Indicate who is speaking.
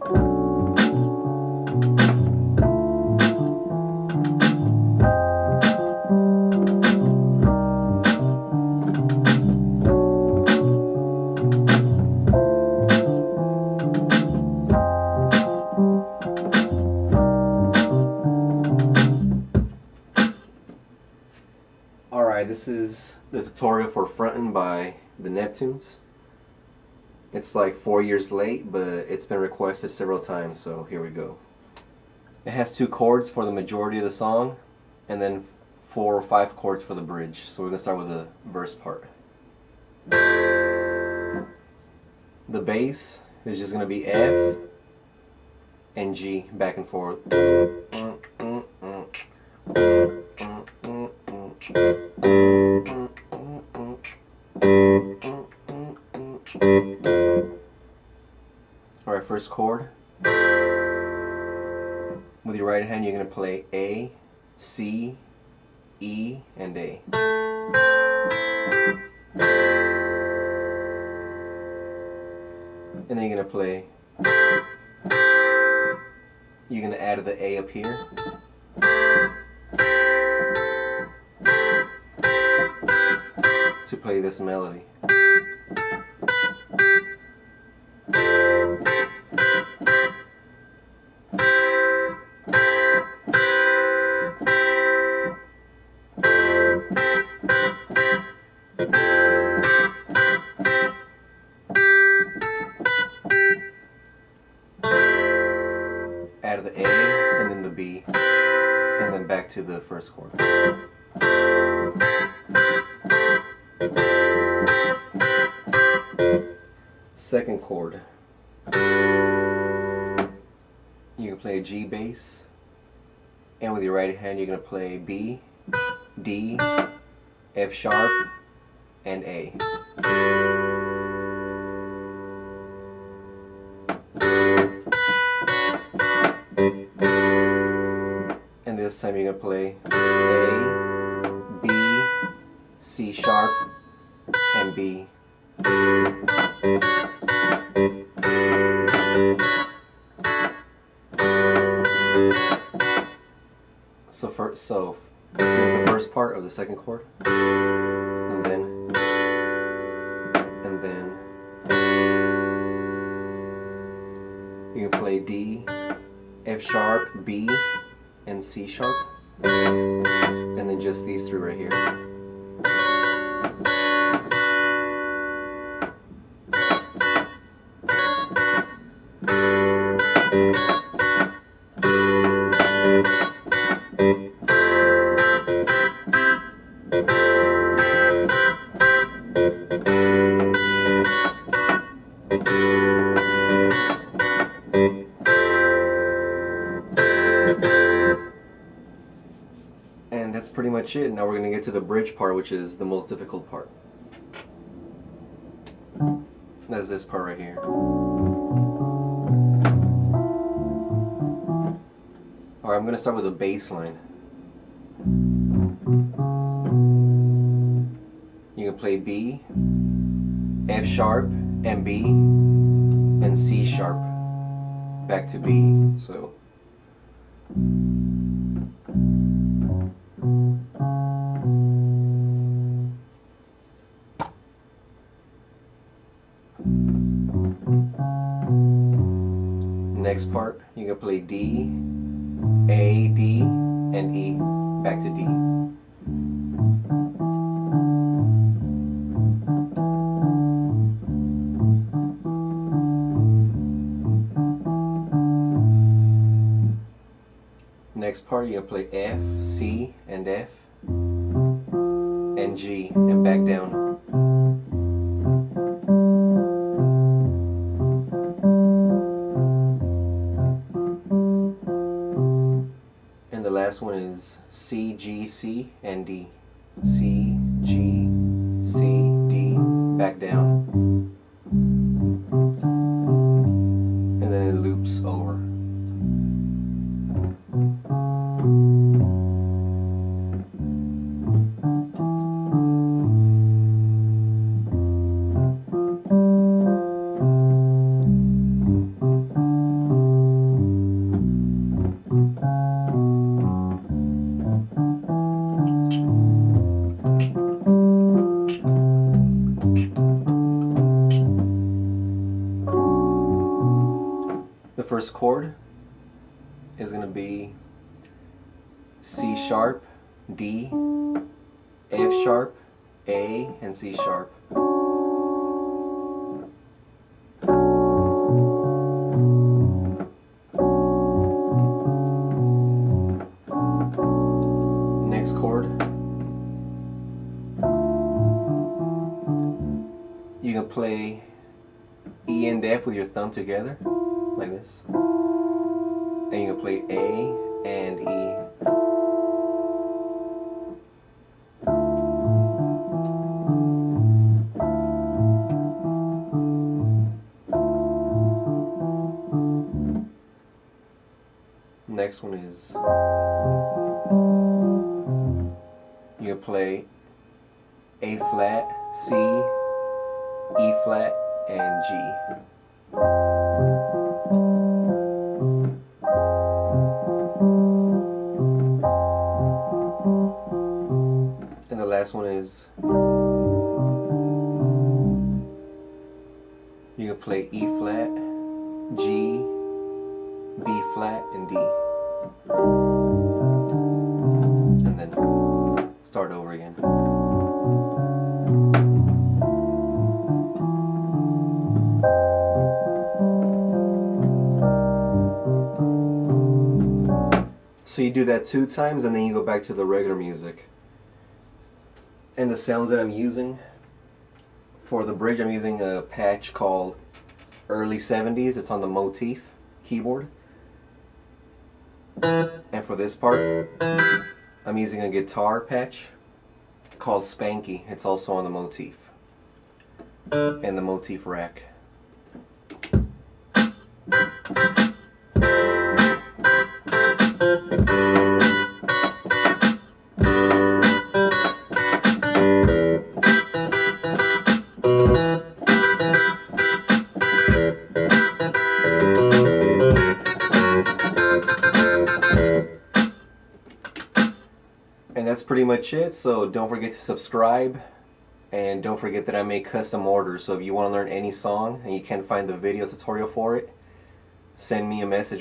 Speaker 1: Alright, this is the tutorial for Frontin by the Neptunes. It's like 4 years late, but it's been requested several times, so here we go. It has 2 chords for the majority of the song, and then 4 or 5 chords for the bridge. So we're going to start with the verse part. The bass is just going to be F and G, back and forth. Alright, first chord. With your right hand you're going to play A, C, E, and A. And then you're going to play, you're going to add the A up here. To play this melody. Add the A and then the B, and then back to the first chord. Second chord, you can play a G bass, and with your right hand you're going to play B, D, F sharp, and A. And this time you're going to play A, B, C sharp, and B. So here's the first part of the second chord, and then you can play D, F sharp, B, and C sharp, and then just these 3 right here. And that's pretty much it. Now we're going to get to the bridge part, which is the most difficult part. That's this part right here. Alright, I'm going to start with a bass line. You can play B, F sharp, and B, and C sharp, back to B. So next part, you can play D, A, D, and E, back to D. Next part, you can play F, C, and F, and G, and back down. And the last one is C, G, C, and D. C, G, C, D, back down. And then it loops over. first chord is going to be C sharp, D, F sharp, A, and C sharp. Next chord, you can play E and F with your thumb together, like this. And you can play A and E. Next one is, you can play A flat, C, E flat, and G. And the last one is, you can play E flat, G, B flat, and D. And then start over again. So you do that 2 times and then you go back to the regular music. And the sounds that I'm using for the bridge, I'm using a patch called Early 70s. It's on the Motif keyboard. And for this part, I'm using a guitar patch called Spanky. It's also on the Motif and the Motif rack. And that's pretty much it. So don't forget to subscribe, and don't forget that I make custom orders. So if you want to learn any song and you can't find the video tutorial for it, send me a message